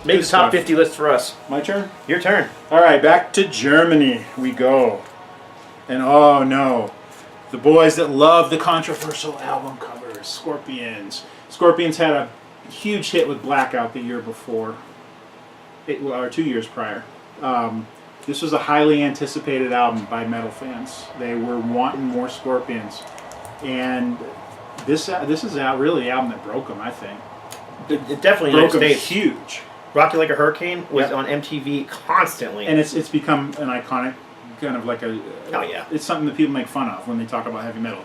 Make the top 50 list for us. My turn? Your turn. All right, back to Germany we go. And oh no, the boys that love the controversial album covers, Scorpions. Scorpions had a huge hit with Blackout the year before, or 2 years prior. This was a highly anticipated album by metal fans. They were wanting more Scorpions. And this is really the album that broke them, I think. It definitely Broke them States. huge. Rocky Like a Hurricane was on MTV constantly. And it's become an iconic, kind of like a... Oh, yeah. It's something that people make fun of when they talk about heavy metal.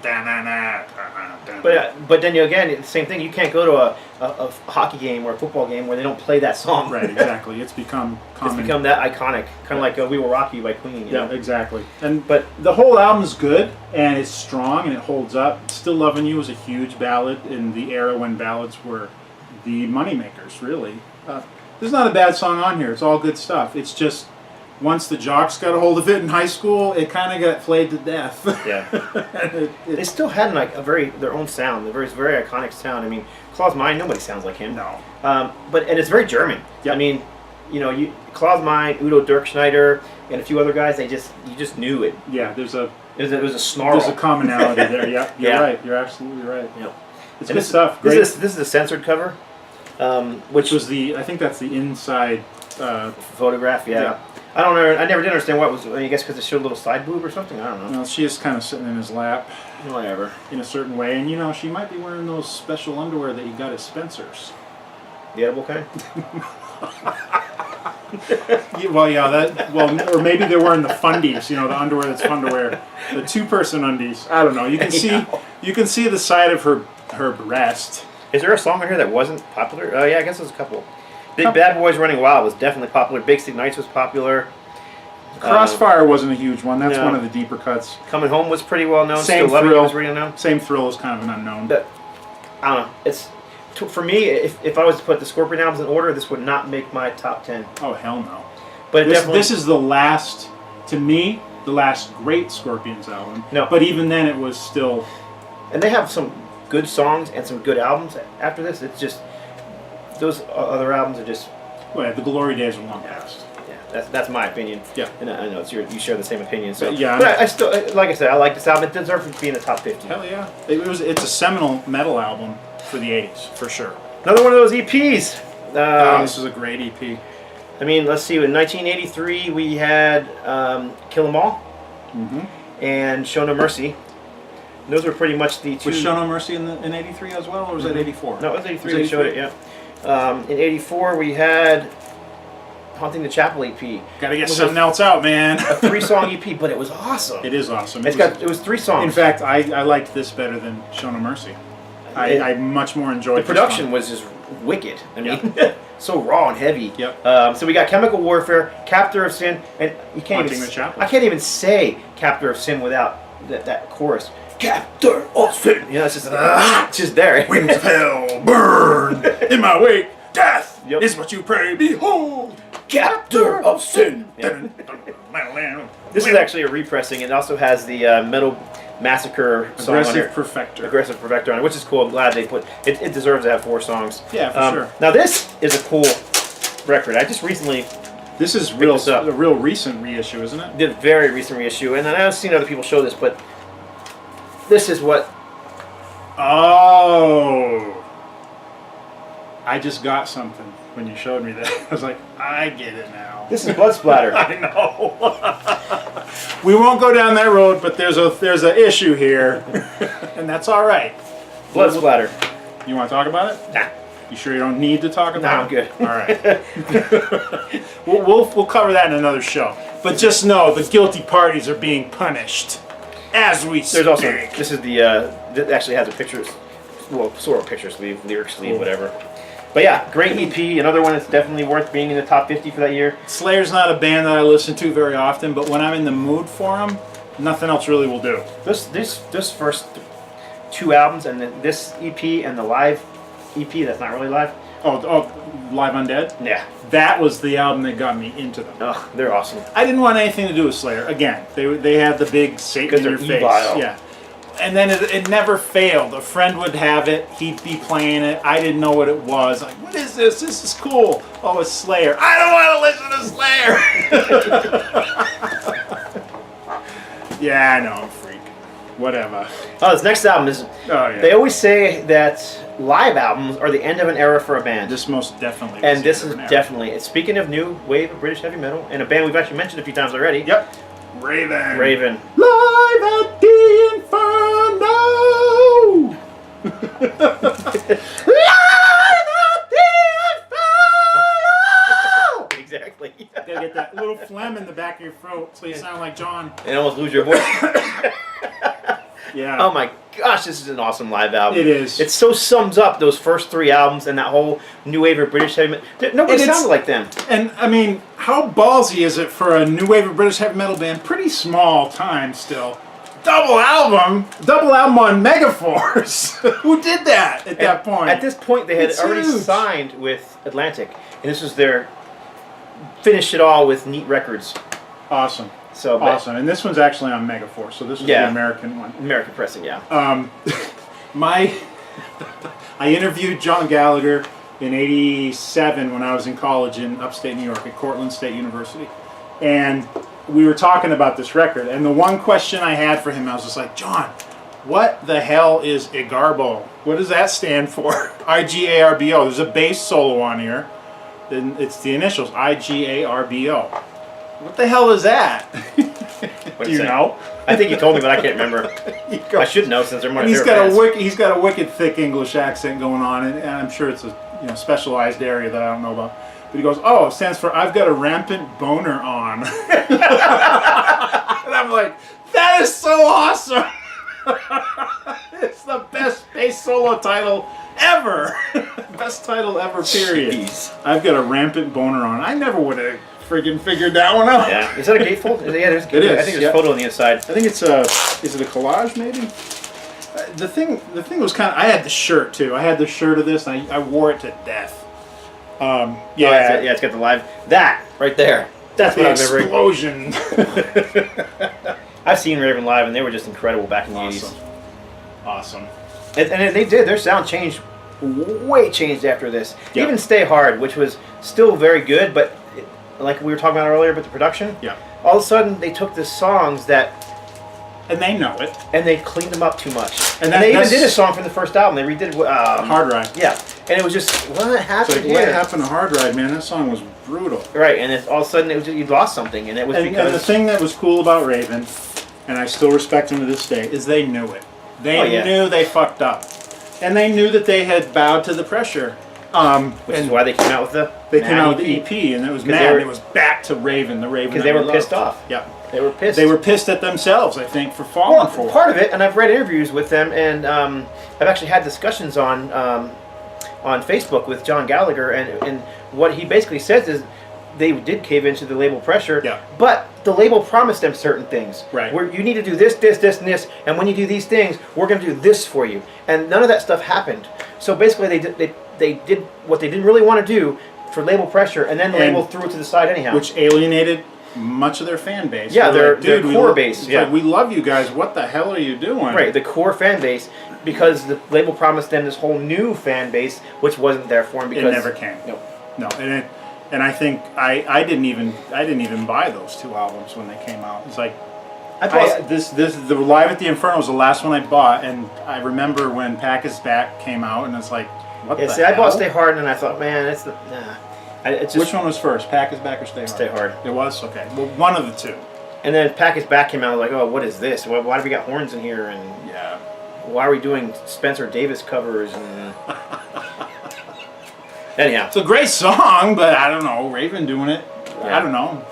But then again, it's the same thing. You can't go to a hockey game or a football game where they don't play that song. Right, exactly. It's become common. It's become that iconic. Kind of like We Will Rock You by Queen. You know? Exactly. But the whole album's good, and it's strong, and it holds up. Still Loving You was a huge ballad in the era when ballads were the moneymakers, really. There's not a bad song on here. It's all good stuff. It's just, once the jocks got a hold of it in high school, it kind of got played to death. Yeah. They still had like their own sound, a very iconic sound. I mean, Klaus Meine, nobody sounds like him. No. And it's very German. Yep. I mean, Klaus Meine, Udo Dirkschneider, and a few other guys. You just knew it. Yeah, it was a snarl. There's a commonality there. Yeah, you're right. You're absolutely right. Yep. It's good stuff. Great. This is a censored cover, which was I think that's the inside photograph. Yeah. I don't know. I never did understand what it was. I guess because it showed a little side boob or something. I don't know. Well, she is kind of sitting in his lap. Whatever. In a certain way, and she might be wearing those special underwear that you got at Spencer's. The edible kind. Or maybe they're wearing the fundies. The underwear that's fun to wear. The two-person undies. I don't know. You can see. You can see the side of her breast. Is there a song on here that wasn't popular? Oh yeah, I guess there's a couple. Big Bad Boys Running Wild was definitely popular. Big Stick Nights was popular. Crossfire wasn't a huge one. That's one of the deeper cuts. Coming Home was pretty well known. Same Still Thrill was really known. Same Thrill is kind of an unknown. But I don't know. It's for me. If I was to put the Scorpion albums in order, this would not make my top 10. Oh hell no! But this is the last, to me, the last great Scorpions album. No. But even then, it was still. And they have some good songs and some good albums after this. It's just those other albums are just. Well, the glory days are long past. Yeah, that's my opinion. Yeah, and I know you share the same opinion. So yeah, but I still, like I said, I like this album. It deserves to be in the top 50. Hell yeah! It's a seminal metal album for the '80s for sure. Another one of those EPs. This is a great EP. I mean, let's see. In 1983, we had Kill 'Em All and Show No Mercy. And those were pretty much the two. Was Show No Mercy in '83 as well, or was that '84? No, it was '83. They showed it. Yeah. In '84, we had Haunting the Chapel EP. Gotta get something else out, man. A 3-song EP, but it was awesome. It is awesome. It was 3 songs. In fact, I liked this better than Show No Mercy. I much more enjoyed. The production was just wicked. I mean, so raw and heavy. Yep. So we got Chemical Warfare, Captor of Sin, and you can't Haunting the Chapel. I can't even say Captor of Sin without that chorus. Captor of Sin. It's just there. Winds of hell burn in my wake. Death is what you pray. Behold, Captor of Sin. This is actually a repressing. It also has the Metal Massacre song on here. Aggressive Perfector on it, which is cool. I'm glad they put it. It deserves to have 4 songs. Yeah, for sure. Now this is a cool record. I just recently. This is a real recent reissue, isn't it? The very recent reissue, and I've seen other people show this, but this is what. Oh. I just got something when you showed me that. I was like, I get it now. This is Blood Splatter. I know. We won't go down that road, but there's a issue here, and that's all right. Blood Splatter. You want to talk about it? Nah. You sure you don't need to talk about it? No, I'm good. All right. we'll cover that in another show. But just know the guilty parties are being punished as we speak. There's also this is the that actually has a picture, well, sort of picture sleeve, lyric sleeve, whatever. But yeah, great EP. Another one that's definitely worth being in the top 50 for that year. Slayer's not a band that I listen to very often, but when I'm in the mood for them, nothing else really will do. This first 2 albums and this EP and the live EP that's not really live. Oh, Live Undead? Yeah. That was the album that got me into them. Oh, they're awesome. I didn't want anything to do with Slayer. Again, they had the big Satan in your face. Evil. Yeah. And then it never failed. A friend would have it. He'd be playing it. I didn't know what it was. Like, what is this? This is cool. Oh, it's Slayer. I don't want to listen to Slayer. Yeah, I know. I'm a freak. Whatever. Oh, this next album is... Oh, yeah. They always say that live albums are the end of an era for a band. This most definitely. And this is definitely... Speaking of new wave of British heavy metal, and a band we've actually mentioned a few times already. Yep. Raven. Raven. Live at the Inferno! Live at the Inferno! Exactly. You gotta get that little phlegm in the back of your throat so you sound like John. And almost lose your voice. Yeah. Oh my gosh, this is an awesome live album. It is. It so sums up those first 3 albums and that whole new wave of British heavy metal. Nobody sounded like them. And I mean, how ballsy is it for a new wave of British heavy metal band? Pretty small time still. Double album on Megaforce. Who did that at that point? At this point, they had already signed with Atlantic, and this was their finish it all with Neat Records. Awesome. So awesome, and this one's actually on Megaforce, so this is the American one. American pressing, yeah. I interviewed John Gallagher in '87 when I was in college in upstate New York at Cortland State University, and we were talking about this record. And the one question I had for him, I was just like, John, what the hell is Igarbo? What does that stand for? IGARBO. There's a bass solo on here. Then it's the initials IGARBO. What the hell is that? Do you know? I think you told me, but I can't remember. I should know since they're my favorite bands. He's got a wicked thick English accent going on, and I'm sure it's a specialized area that I don't know about. But he goes, oh, it stands for I've got a rampant boner on. And I'm like, that is so awesome. It's the best bass solo title ever. Best title ever, period. Jeez. I've got a rampant boner on. I never would have friggin' figured that one out. Yeah. Is that a gatefold? Yeah, there's. It is. I think there's a photo on the inside. I think it's a. Is it a collage maybe? The thing was kind of. I had the shirt too. I had the shirt of this, and I wore it to death. Yeah. Oh, yeah, it's got the live. That right there. That's what I remember. Explosion. I've seen Raven live, and they were just incredible back in the 80s. Awesome. And they did. Their sound changed. Way changed after this. Yep. Even Stay Hard, which was still very good, but like we were talking about earlier with the production, all of a sudden they took the songs that... And they know it. And they cleaned them up too much. And they even did a song from the first album. They redid... Hard Ride. Yeah. And it was just, what happened here? What happened to Hard Ride, man? That song was brutal. Right, and all of a sudden it was you lost something, and it was because... And the thing that was cool about Raven, and I still respect them to this day, is they knew it. They knew they fucked up. And they knew that they had bowed to the pressure. Which is why they came out with the... They came out with the EP, and it was mad. It was back to Raven, the Raven. Because they were pissed off. Yeah. They were pissed. They were pissed at themselves, I think, for falling for it. Part of it, and I've read interviews with them, and I've actually had discussions on Facebook with John Gallagher, and what he basically says is they did cave into the label pressure, but the label promised them certain things. Right. Where you need to do this, this, this, and this, and when you do these things, we're going to do this for you. And none of that stuff happened. So basically, they did what they didn't really want to do for label pressure, and then the label threw it to the side anyhow. Which alienated much of their fan base. Yeah, their core base. Yeah, like, we love you guys. What the hell are you doing? Right, the core fan base, because the label promised them this whole new fan base, which wasn't there for them. Because it never came. No, and I think I didn't even buy those 2 albums when they came out. It's like the Live at the Inferno was the last one I bought, and I remember when Pack Is Back came out, and it's like, what the hell? I bought Stay Hard, and I thought, man, it's the it's just, which one was first, Pack Is Back or Stay Hard? Stay Hard. It was? Okay. Well, one of the 2. And then Pack Is Back came out, like, oh, what is this? Why do we got horns in here? And why are we doing Spencer Davis covers? And anyhow, it's a great song, but I don't know, Raven doing it. I don't know.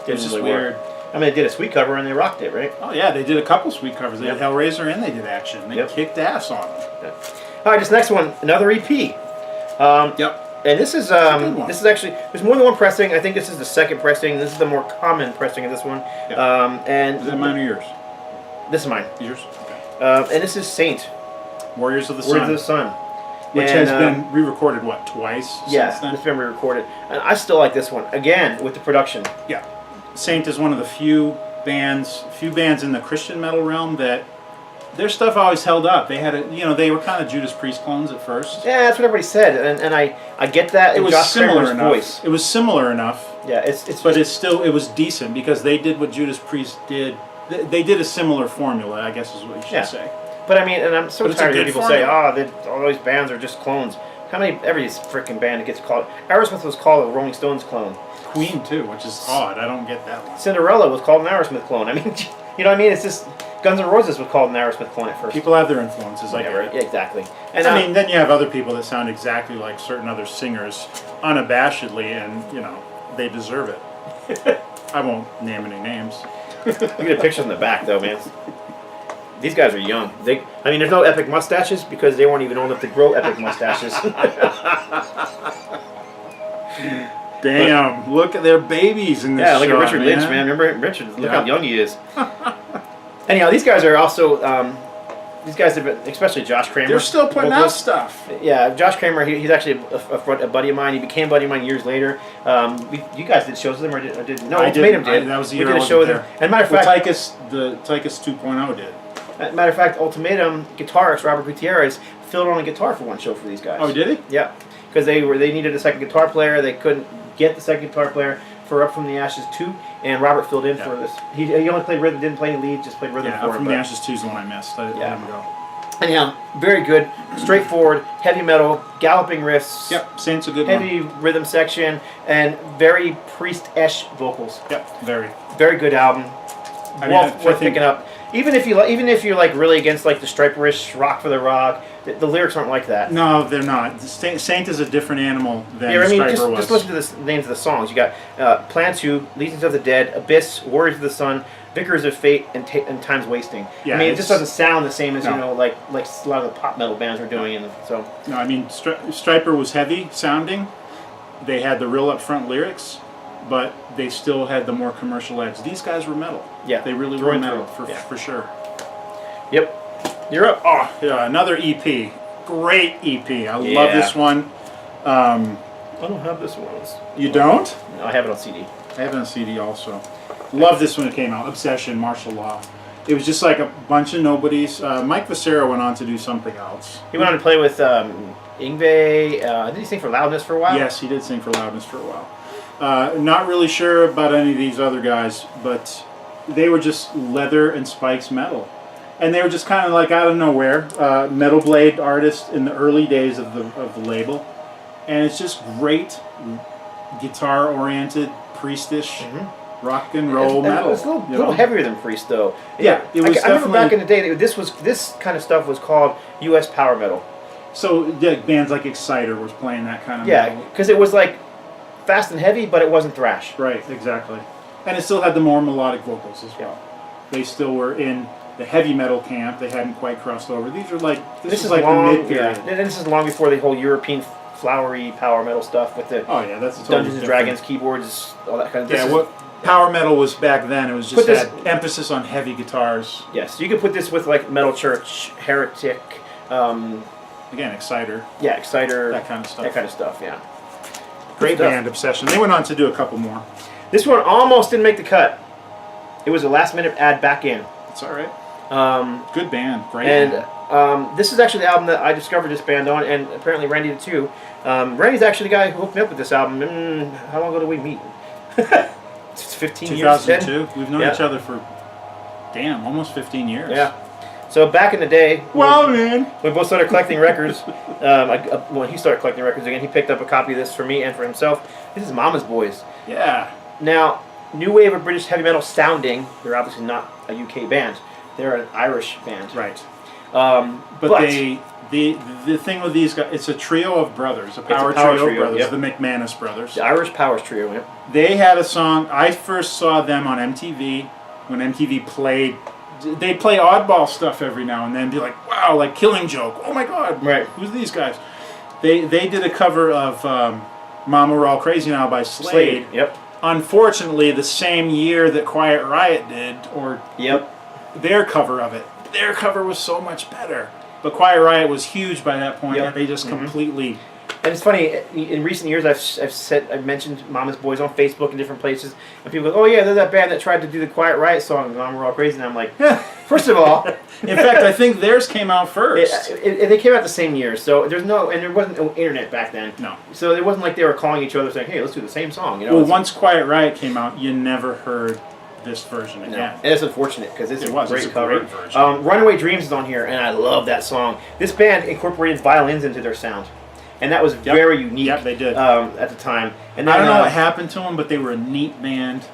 It's just weird. I mean, they did a Sweet cover and they rocked it, right? Oh yeah, they did a couple Sweet covers. They did Hellraiser and they did Action. They kicked ass on them. All right, this next one, another EP. And this is actually, there's more than one pressing. I think this is the second pressing. This is the more common pressing of this one. And is that mine or yours? This is mine. Yours. Okay. And this is Saint. Warriors of the Sun. Warriors of the Sun. Which has been re-recorded, what, twice since then? It's been re-recorded. And I still like this one, again, with the production. Yeah. Saint is one of the few bands in the Christian metal realm that their stuff always held up. They had they were kind of Judas Priest clones at first. Yeah, that's what everybody said, and I get that. It was Josh similar Kramer's enough. Voice. It was similar enough. Yeah, but it was decent because they did what Judas Priest did. They did a similar formula, I guess is what you should say. But I mean, and I'm so tired of people say, formula. all these bands are just clones. How many, every freaking band gets called, Aerosmith was called a Rolling Stones clone. Queen too, which is odd. I don't get that one. Cinderella was called an Aerosmith clone. I mean, you know what I mean? It's just, Guns N' Roses was called an Aerosmith clone at first. People have their influences, I get it. Yeah, exactly. And I mean, then you have other people that sound exactly like certain other singers, unabashedly, and, they deserve it. I won't name any names. Look at the pictures in the back, though, man. These guys are young. I mean, there's no epic mustaches because they weren't even old enough to grow epic mustaches. Damn, look at their babies in this Yeah, look shot, at Richard Lynch, man. Remember Richard? Look how young he is. Anyhow, these guys are also, these guys, especially Josh Kramer. They're still putting out stuff. Yeah, Josh Kramer, he's actually a buddy of mine. He became a buddy of mine years later. You guys did shows with him, or did no, Ultimatum did. That was the we year did a show with him. And matter of fact, the Tychus 2.0 did. Matter of fact, Ultimatum guitarist Robert Gutierrez filled on a guitar for one show for these guys. Oh, did he? Yeah, because they needed a second guitar player. They couldn't get the second guitar player for Up From the Ashes 2, and Robert filled in for this. He only played rhythm, didn't play any lead, just played rhythm for him. Up From the Ashes 2 is the one I missed. I didn't go. Anyhow, very good, straightforward, heavy metal, galloping riffs. Yep, Saint's a good heavy rhythm section, and very Priest-esh vocals. Yep, very. Very good album. Worth picking up. Even if you're like really against like the Striper-ish rock for the rock, the lyrics aren't like that. No, they're not. Saint is a different animal than Striper was. Just listen to the names of the songs. You got Plan 2, Legions of the Dead, Abyss, Warriors of the Sun, Vicars of Fate, and Time's Wasting. Yeah, I mean, it just doesn't sound the same as like a lot of the pop metal bands are doing. And so no, I mean Striper was heavy sounding. They had the real upfront lyrics, but they still had the more commercial edge. These guys were metal. Yeah, they really were metal for sure. Yep. You're up. Oh, yeah, another EP. Great EP. I love this one. I don't have this one. You don't? No, I have it on CD. I have it on CD also. Love this when it came out. Obsession, Martial Law. It was just like a bunch of nobodies. Mike Vocero went on to do something else. He went on to play with Yngwie. Did he sing for Loudness for a while? Yes, he did sing for Loudness for a while. Not really sure about any of these other guys, but they were just leather and spikes metal. And they were just kind of like out of nowhere, Metal Blade artists in the early days of the label. And it's just great guitar-oriented, Priest-ish, rock and roll metal. It's a little heavier than Priest, though. Yeah, it was I remember back in the day, this kind of stuff was called U.S. power metal. So bands like Exciter was playing that kind of metal. Yeah, because it was like fast and heavy, but it wasn't thrash. Right, exactly. And it still had the more melodic vocals as well. They still were in the heavy metal camp. They hadn't quite crossed over. These are like this is like long, the mid period. Yeah. And this is long before the whole European flowery power metal stuff with the that's totally Dungeons and Dragons keyboards, all that kind of stuff. Yeah, what power metal was back then, it was just had emphasis on heavy guitars. Yes, you could put this with like Metal Church, Heretic, again, Exciter. Yeah, Exciter. That kind of stuff. That kind of stuff, yeah. Great band, Obsession. They went on to do a couple more. This one almost didn't make the cut. It was a last minute add back in. It's alright. Good band. Great band. And this is actually the album that I discovered this band on, and apparently Randy did too. Randy's actually the guy who hooked me up with this album. How long ago did we meet? It's 15 years. 2002. We've known each other for, almost 15 years. Yeah. So back in the day, man, we both started collecting records. When he started collecting records again, he picked up a copy of this for me and for himself. This is Mama's Boys. Yeah. Now, new wave of British heavy metal sounding. They're obviously not a UK band. They're an Irish band. Right. But the thing with these guys, it's a trio of brothers, a power trio of brothers, the McManus brothers. The Irish Powers trio, yeah. They had a song, I first saw them on MTV, when MTV played, they'd play oddball stuff every now and then, be like, wow, like Killing Joke, oh my god, right. Who's these guys? They did a cover of Mama We're All Crazy Now by Slade. Yep. Unfortunately, the same year that Quiet Riot did, their cover of it. Their cover was so much better. But Quiet Riot was huge by that point, and they just completely And it's funny, in recent years I've mentioned Mama's Boys on Facebook and different places, and people go, oh yeah, they're that band that tried to do the Quiet Riot song, and we're all crazy, and I'm like, first of all... In fact, I think theirs came out first. They came out the same year, so there wasn't no internet back then. No. So it wasn't like they were calling each other saying, hey, let's do the same song. You know, well, once Quiet Riot came out, you never heard this version again. No. And it's unfortunate, because it's a great cover. Great version. Runaway Dreams is on here, and I love that song. This band incorporated violins into their sound. And that was very unique. Yep, they did. At the time. And then, I don't know what happened to them, but they were a neat band.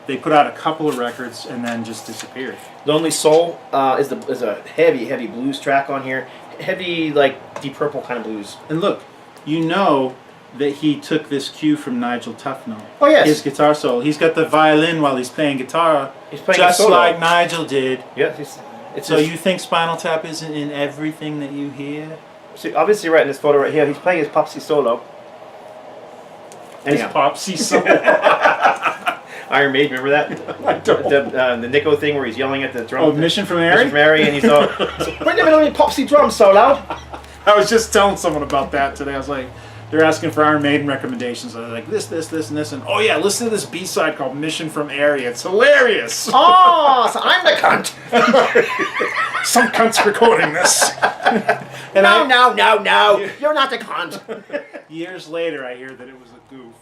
They put out a couple of records and then just disappeared. Lonely Soul is a heavy blues track on here. Heavy, like, Deep Purple kind of blues. And look, you know that he took this cue from Nigel Tufnell. Oh, yes. His guitar solo. He's got the violin while he's playing guitar. He's playing just like Nigel did. Yeah. So you think Spinal Tap isn't in everything that you hear? So obviously, right in this photo right here, he's playing his Popsy solo. His Popsy solo. Iron Maiden, remember that? I don't. The Nico thing where he's yelling at the drum. Oh, Mission from Mary? Mission from Mary, and he's all, bring them in on your Popsy drum solo. I was just telling someone about that today. I was like, they're asking for Iron Maiden recommendations. I was like, this, and this, and oh yeah, listen to this B-side called Mission from Area. It's hilarious. Oh, so I'm the cunt. Some cunt's recording this. And no, you're not the cunt. Years later, I hear that it was a goof.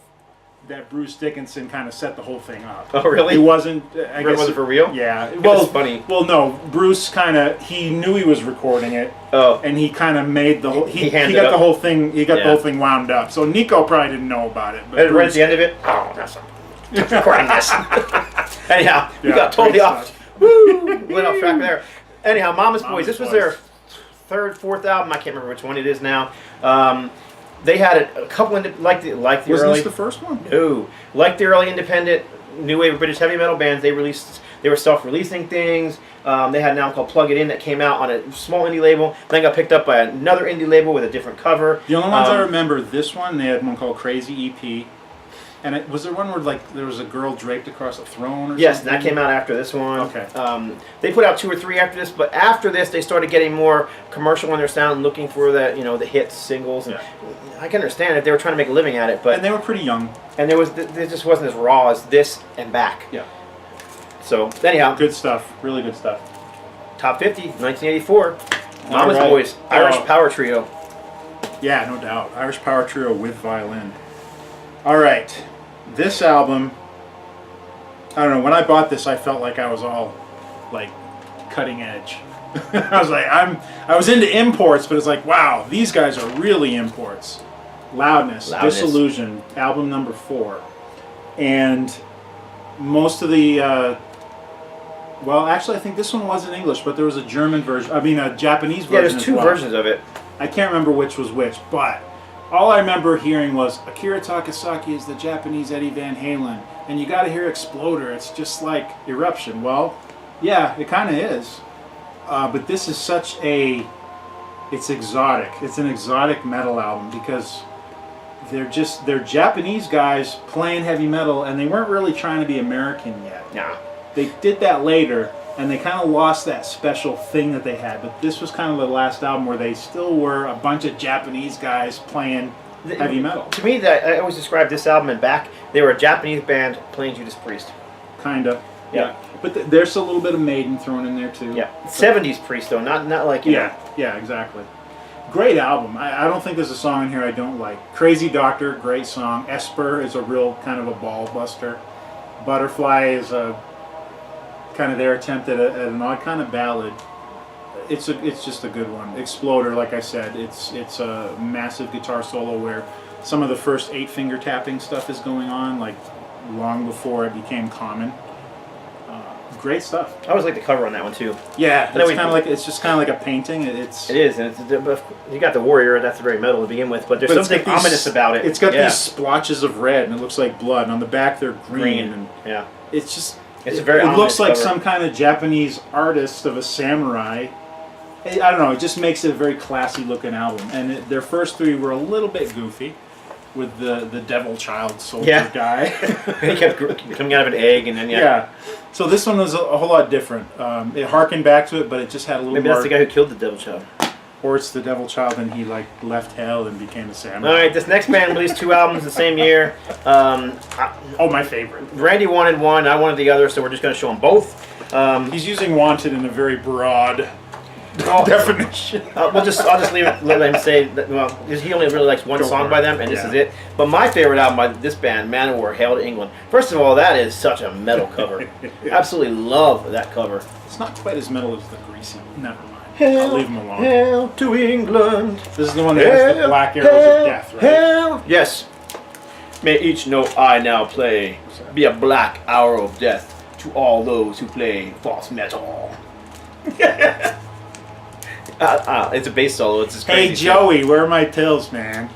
That Bruce Dickinson kind of set the whole thing up. Oh, really? It wasn't. I guess was it for real? Yeah. Well, it's funny. Well, no. Bruce he knew he was recording it. Oh. And he kind of made the whole. He got the whole thing. He got the whole thing wound up. So Nico probably didn't know about it. But and right at the end of it, oh, that's recording this. Anyhow, we got totally off. Woo! Went off track there. Anyhow, Mama's Boys. This was their fourth album. I can't remember which one it is now. They had a couple like the Wasn't early. This the first one? No, like the early independent new wave British heavy metal bands. They were self-releasing things. They had an album called Plug It In that came out on a small indie label. Then got picked up by another indie label with a different cover. The only ones I remember, this one, they had one called Crazy EP. And was there one where like there was a girl draped across a throne or something? Yes, that came out after this one. Okay. They put out 2 or 3 after this, but after this they started getting more commercial in their sound and looking for the hits, singles. And I can understand it. They were trying to make a living at it, but and they were pretty young. And there just wasn't as raw as this and back. Yeah. So anyhow, good stuff. Really good stuff. Top 50, 1984. Mama's Boys, Irish Power Trio. Yeah, no doubt. Irish Power Trio with violin. All right. This album, I don't know, when I bought this I felt like I was all like cutting edge. I was into imports, but it's like, wow, these guys are really imports. Loudness. Disillusion, album number 4. And most of the well, actually I think this one was in English, but there was a German version, a Japanese version. Yeah, there's 2 versions of it. I can't remember which was which, but all I remember hearing was Akira Takasaki is the Japanese Eddie Van Halen, and you got to hear Exploder. It's just like Eruption. Well, yeah, it kind of is, but this is it's exotic. It's an exotic metal album because they're Japanese guys playing heavy metal, and they weren't really trying to be American yet. Nah. They did that later, and they kind of lost that special thing that they had. But this was kind of the last album where they still were a bunch of Japanese guys playing heavy metal. To me, I always describe this album and back, they were a Japanese band playing Judas Priest. Kinda. Yeah. But there's a little bit of Maiden thrown in there too. Yeah. 70s Priest though, not like Yeah, exactly. Great album. I don't think there's a song in here I don't like. Crazy Doctor, great song. Esper is a real kind of a ball buster. Butterfly is a kind of their attempt at an odd kind of ballad. It's just a good one. Exploder, like I said, it's a massive guitar solo where some of the first 8-finger tapping stuff is going on, like long before it became common. Great stuff. I always like the cover on that one too. Yeah, it's just kind of like a painting. It is, and you got the Warrior. That's very metal to begin with, but there's something ominous about it. It's got these splotches of red, and it looks like blood. And on the back, they're green. And it's just. It looks like some kind of Japanese artist of a samurai. I don't know. It just makes it a very classy looking album. And their first 3 were a little bit goofy, with the devil child soldier guy. He kept coming out of an egg, and then So this one was a whole lot different. It harkened back to it, but it just had a little more. Maybe that's the guy who killed the devil child. supports the Devil Child, and he like left hell and became a samurai. All right, this next band released 2 albums the same year. Oh, my favorite. Randy wanted one, I wanted the other, so we're just going to show them both. He's using "wanted" in a very broad definition. I'll just leave it. Let him say that. Well, he only really likes one song by them, and this is it. But my favorite album by this band, MANOWAR, Hail to England. First of all, that is such a metal cover. Absolutely love that cover. It's not quite as metal as the Greasy. Never mind. Hail, I'll leave him alone. Hail to England. This is the one that has the black arrows of death, right? Hail. Yes. May each note I now play be a black arrow of death to all those who play false metal. It's a bass solo. It's just crazy. Hey Joey, where are my pills, man?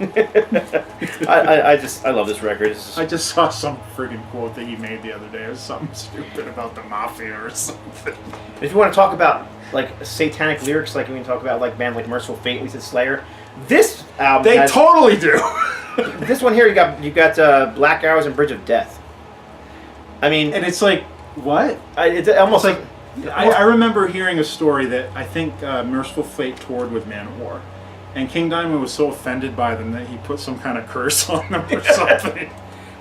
I love this record. I just saw some friggin' quote that he made the other day. It was something stupid about the mafia or something. If you want to talk about like satanic lyrics, like when you talk about like bands like Merciful Fate, we said Slayer. This album they totally do. This one here, you got Black Arrows and Bridge of Death. I mean, and it's like what? It's almost like. I remember hearing a story that I think Merciful Fate toured with MANOWAR, and King Diamond was so offended by them that he put some kind of curse on them or something.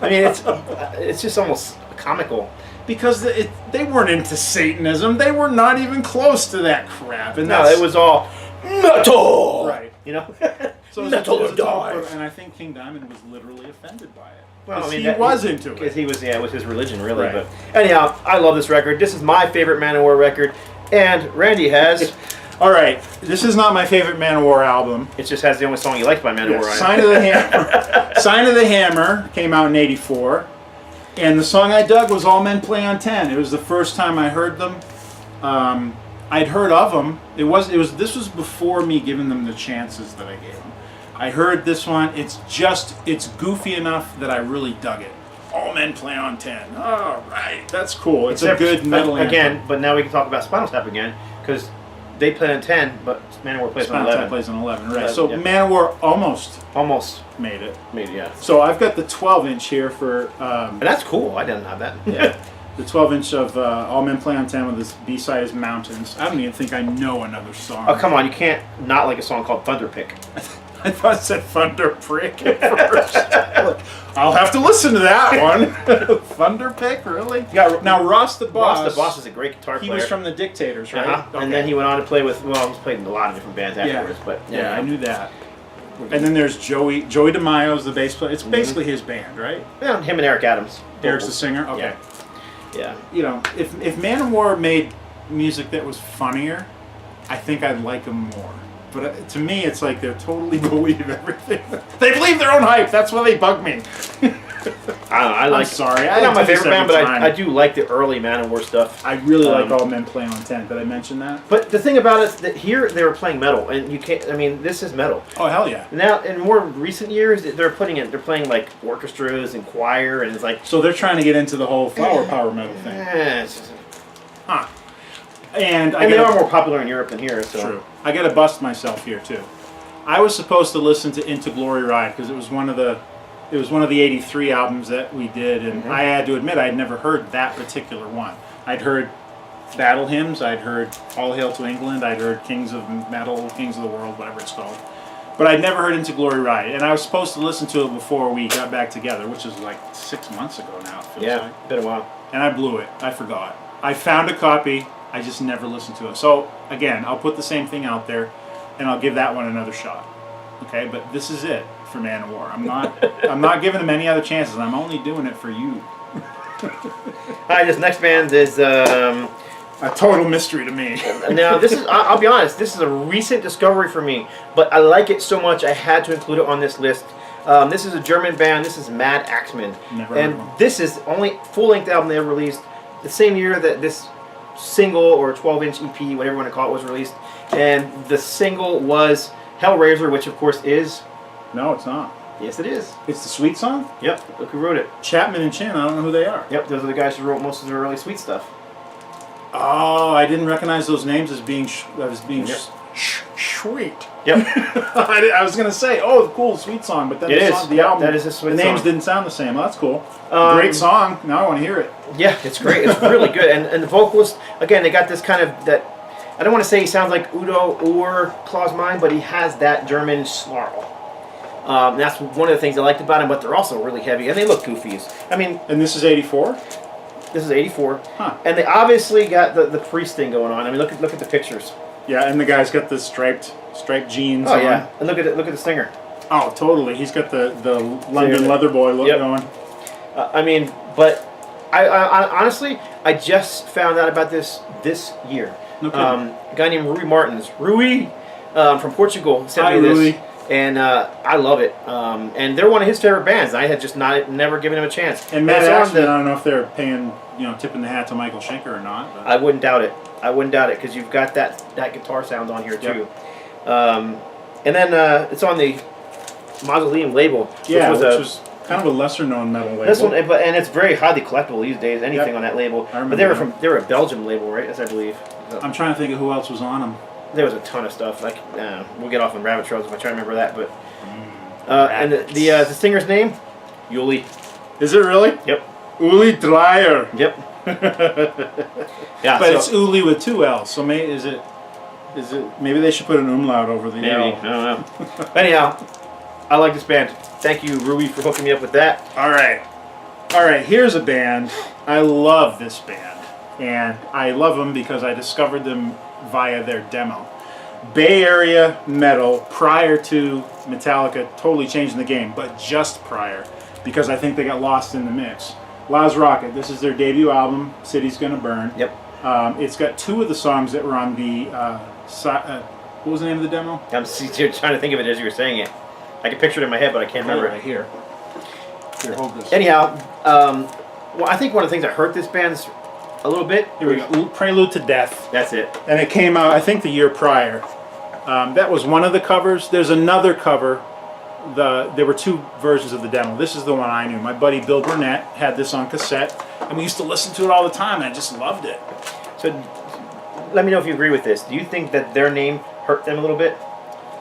I mean, it's just almost comical. Because they weren't into Satanism. They were not even close to that crap. And no, it was all metal! Right. You know? So metal or die. And I think King Diamond was literally offended by it. Well, I mean, he was into it. Because he was, it was his religion, really. Right. But anyhow, I love this record. This is my favorite MANOWAR record. And Randy has... All right, this is not my favorite MANOWAR album. It just has the only song you like by MANOWAR. Yes, Sign of the Hammer. Sign of the Hammer came out in '84. And the song I dug was All Men Play on 10. It was the first time I heard them. I'd heard of them. This was before me giving them the chances that I gave them. I heard this one. It's goofy enough that I really dug it. All Men Play on 10. All right, that's cool. It's a good metal anthem. Again, but now we can talk about Spinal Tap again, because they play on 10, but MANOWAR plays on 11. Spinal Tap plays on 11, right. So yeah. MANOWAR almost made it. Yeah. So I've got the 12-inch here for... and that's cool. I didn't have that. Yeah. The 12-inch of All Men Play on 10 with this B-side is Mountains. I don't even think I know another song. Oh, come on. You can't not like a song called Thunder Pick. I thought it said Thunder Prick at first. I'll have to listen to that one. Thunder Pick, really? Now, Ross the Boss. Ross the Boss is a great guitar player. He was from the Dictators, right? Okay. And then he went on to play with, well, he's played in a lot of different bands afterwards. But yeah, I knew that. And then there's Joey DeMaio's the bass player. It's basically his band, right? Yeah, him and Eric Adams. Eric's the singer? Okay. Yeah. You know, if MANOWAR made music that was funnier, I think I'd like them more. But to me, it's like they totally believe everything. They believe their own hype. That's why they bug me. I'm sorry. I'm not my favorite band, but I do like the early MANOWAR stuff. I really like All Men Play on 10. Did I mention that? But the thing about it is that here they were playing metal, and you can't. I mean, this is metal. Oh hell yeah! Now, in more recent years, they're playing like orchestras and choir, and it's like. So they're trying to get into the whole flower power metal thing. Huh. And they are more popular in Europe than here. So. True. I got to bust myself here too. I was supposed to listen to Into Glory Ride because it was one of the '83 albums that we did, and I had to admit I'd never heard that particular one. I'd heard battle hymns, I'd heard All Hail to England, I'd heard Kings of Metal, Kings of the World, whatever it's called. But I'd never heard Into Glory Ride, and I was supposed to listen to it before we got back together, which is like 6 months ago now. It feels like. Been a while. And I blew it. I forgot. I found a copy. I just never listened to it. So again, I'll put the same thing out there, and I'll give that one another shot. Okay, but this is it for MANOWAR. I'm not giving them any other chances. I'm only doing it for you. Alright, this next band is a total mystery to me. Now this is, I'll be honest, this is a recent discovery for me, but I like it so much I had to include it on this list. This is a German band. This is Mad AXEMAN, and this is only full-length album they ever released. The same year that this single or 12-inch EP, whatever you want to call it, was released, and the single was Hellraiser, which of course is... No, it's not. Yes, it is. It's the Sweet song? Yep, look who wrote it. Chapman and Chin, I don't know who they are. Yep, those are the guys who wrote most of their early Sweet stuff. Oh, I didn't recognize those names as being sweet. Yep. I was going to say, oh, cool, Sweet song, but then the album, that is a Sweet the names song. didn't sound the same. Well, that's cool. Great song. Now I want to hear it. Yeah, it's great. It's really good. And the vocals, again, they got this kind of, I don't want to say he sounds like Udo or Klaus Meine, but he has that German snarl. That's one of the things I liked about him, but they're also really heavy, and they look goofy. I mean... And this is 84? This is 84. Huh. And they obviously got the priest thing going on. I mean, look at the pictures. Yeah, and the guy's got the striped jeans on. Yeah. And look at the singer. Oh, totally. He's got the London leather boy look going. I mean, but I honestly, I just found out about this year. No a guy named Rui Martins. Rui from Portugal sent me this. Rui. And I love it. And they're one of his favorite bands. I had just never given him a chance. And Matt Axeman, I don't know if they're paying, tipping the hat to Michael Schenker or not. But. I wouldn't doubt it. I wouldn't doubt it because you've got that guitar sound on here too. And then it's on the Mausoleum label. Which was kind of a lesser known metal label. This one, and it's very highly collectible these days. Anything on that label. I remember but they were a Belgian label, right? As I believe. So. I'm trying to think of who else was on them. There was a ton of stuff. Like we'll get off on rabbit trails if I try to remember that. But and the singer's name, Uli. Is it really? Yep. Uli Dreyer. Yep. Yeah. But it's Uli with 2 L's. So maybe is it? Maybe they should put an umlaut over the L. I don't know. But anyhow, I like this band. Thank you, Rui, for hooking me up with that. All right. Here's a band. I love this band, and I love them because I discovered them via their demo. Bay Area metal prior to Metallica totally changing the game, but just prior, because I think they got lost in the mix. LAAZ ROCKIT, this is their debut album, City's Gonna Burn. Yep. It's got 2 of the songs that were on the, what was the name of the demo? I'm trying to think of it as you were saying it. I can picture it in my head, but I can't remember right here. Here, hold this. Anyhow, well, I think one of the things that hurt this band a little bit. Here we go. Prelude to Death. That's it. And it came out, I think, the year prior. That was one of the covers. There's another cover. There were 2 versions of the demo. This is the one I knew. My buddy Bill Burnett had this on cassette, and we used to listen to it all the time, and I just loved it. So, let me know if you agree with this. Do you think that their name hurt them a little bit?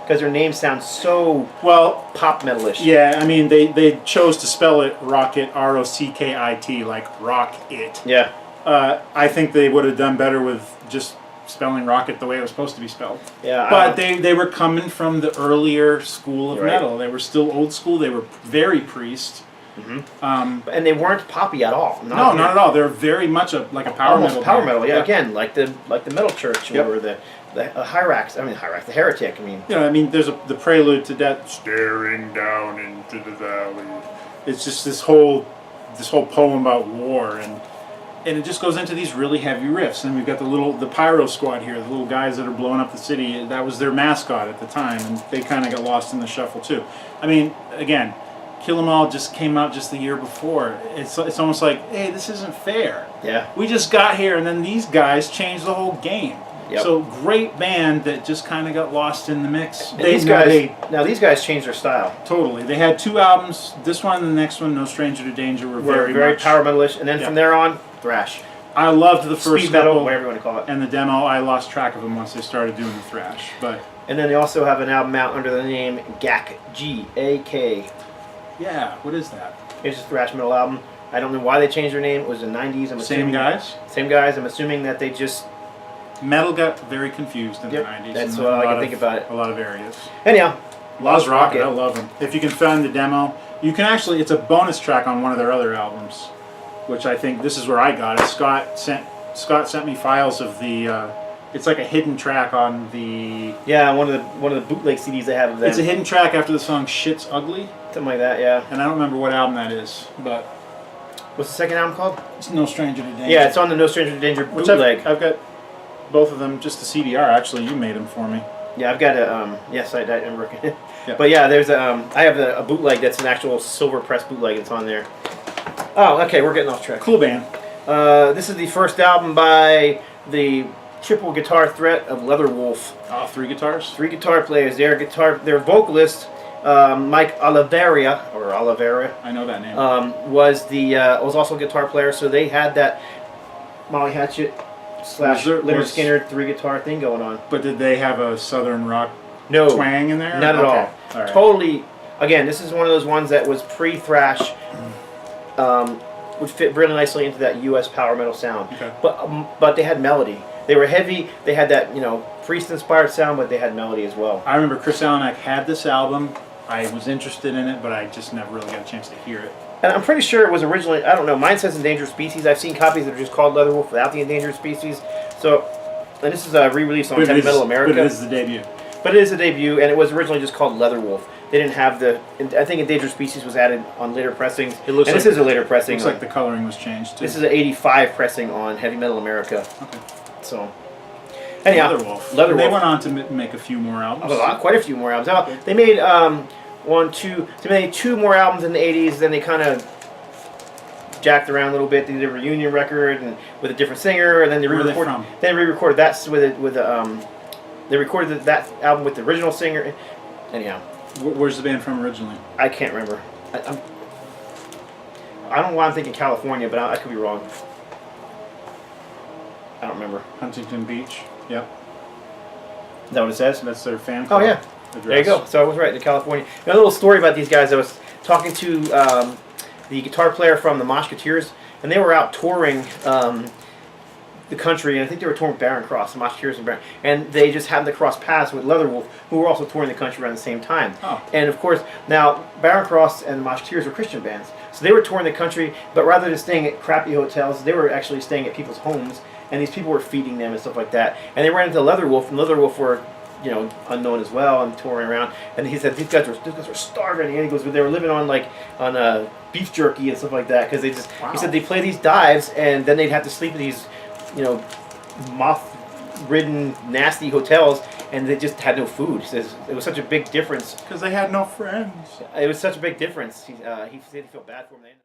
Because their name sounds so pop metalish. Yeah, I mean, they chose to spell it Rockit, R-O-C-K-I-T, like rock it. Yeah. I think they would have done better with just spelling Rockit the way it was supposed to be spelled. Yeah. But they were coming from the earlier school of metal. They were still old school. They were very Priest. Mm-hmm. And they weren't poppy at all. Not at all. They're very much like a power metal. Power metal. Yeah. Again, like the Metal Church or the Hyrax. I mean, Hyrax, the Heretic. I mean. There's the Prelude to Death, staring down into the valley. It's just this whole poem about war, and it just goes into these really heavy riffs. And we've got the Pyro Squad here, the little guys that are blowing up the city. That was their mascot at the time, and they kind of got lost in the shuffle too. I mean, again, Kill 'Em All just came out just the year before. It's almost like, hey, this isn't fair. Yeah. We just got here, and then these guys changed the whole game. Yep. So great band that just kind of got lost in the mix. These guys changed their style. Totally. They had 2 albums. This one and the next one, No Stranger to Danger, were very power metalish, and then from there on, thrash. I loved the first speed metal, couple, whatever you want to call it. And the demo. I lost track of them once they started doing the thrash. And then they also have an album out under the name GAK. G-A-K. Yeah. What is that? It's a thrash metal album. I don't know why they changed their name. It was the 90s. Same guys. Same guys. I'm assuming that they just. Metal got very confused in the 90s. That's what I can think about it. A lot of areas. Anyhow, LAAZ ROCKIT, I love them. If you can find the demo, you can actually, it's a bonus track on one of their other albums, which I think, this is where I got it. Scott sent me files of the, it's like a hidden track on the... Yeah, one of the bootleg CDs they have of them. It's a hidden track after the song Shit's Ugly. Something like that, yeah. And I don't remember what album that is, but... What's the second album called? It's No Stranger to Danger. Yeah, it's on the No Stranger to Danger bootleg. I've got both of them, just the CDR, actually. You made them for me. Yeah, I've got a, yes, I'm working it. Yeah. But yeah, there's I have a bootleg that's an actual silver press bootleg that's on there. Oh, okay, we're getting off track. Cool band. This is the first album by the triple guitar threat of Leatherwolf. Oh, 3 guitars? 3 guitar players. Their vocalist, Mike Oliveira. I know that name. Was also a guitar player, so they had that Molly Hatchet / Lynyrd Skynyrd 3 guitar thing going on. But did they have a southern rock twang in there? Not at all. Right. Totally. Again, this is one of those ones that was pre-thrash. Would fit really nicely into that U.S. power metal sound. Okay. But they had melody. They were heavy. They had that, you know, Priest-inspired sound, but they had melody as well. I remember Chris Alenak had this album. I was interested in it, but I just never really got a chance to hear it. And I'm pretty sure it was originally, I don't know, mine says Endangered Species. I've seen copies that are just called Leatherwolf without the Endangered Species. So, and this is a re-release on Heavy Metal America. But it is the debut. But it is a debut, and it was originally just called Leatherwolf. They didn't have the, I think Endangered Species was added on later pressings. It looks and like this is a later pressing. Looks like the coloring was changed too. This is an 85 pressing on Heavy Metal America. Okay. So, anyhow, Leatherwolf. And they went on to make a few more albums. Quite a few more albums. Okay. They made they made 2 more albums in the 80s. Then they kind of jacked around a little bit. They did a reunion record and with a different singer, and then they re-recorded. They re-recorded that they recorded that album with the original singer. Anyhow, where's the band from originally? I can't remember. I don't know why I'm thinking California, but I could be wrong. I don't remember. Huntington Beach. Yep. Is that what it says? That's their fan club. Oh yeah. Address. There you go. So I was right. To California. A little story about these guys. I was talking to the guitar player from the Musketeers, and they were out touring the country, and I think they were touring Barren Cross, the Musketeers and Barren, and they just happened to cross paths with Leatherwolf, who were also touring the country around the same time. Oh. And of course, now Barren Cross and the Musketeers were Christian bands, so they were touring the country, but rather than staying at crappy hotels, they were actually staying at people's homes, and these people were feeding them and stuff like that. And they ran into Leatherwolf, and Leatherwolf were, you know, unknown as well and touring around. And he said these guys were starving. And he goes, but they were living on beef jerky and stuff like that because they just. Wow. He said they play these dives and then they'd have to sleep in these, you know, moth-ridden, nasty hotels, and they just had no food. He says it was such a big difference because they had no friends. It was such a big difference. He said he felt bad for them.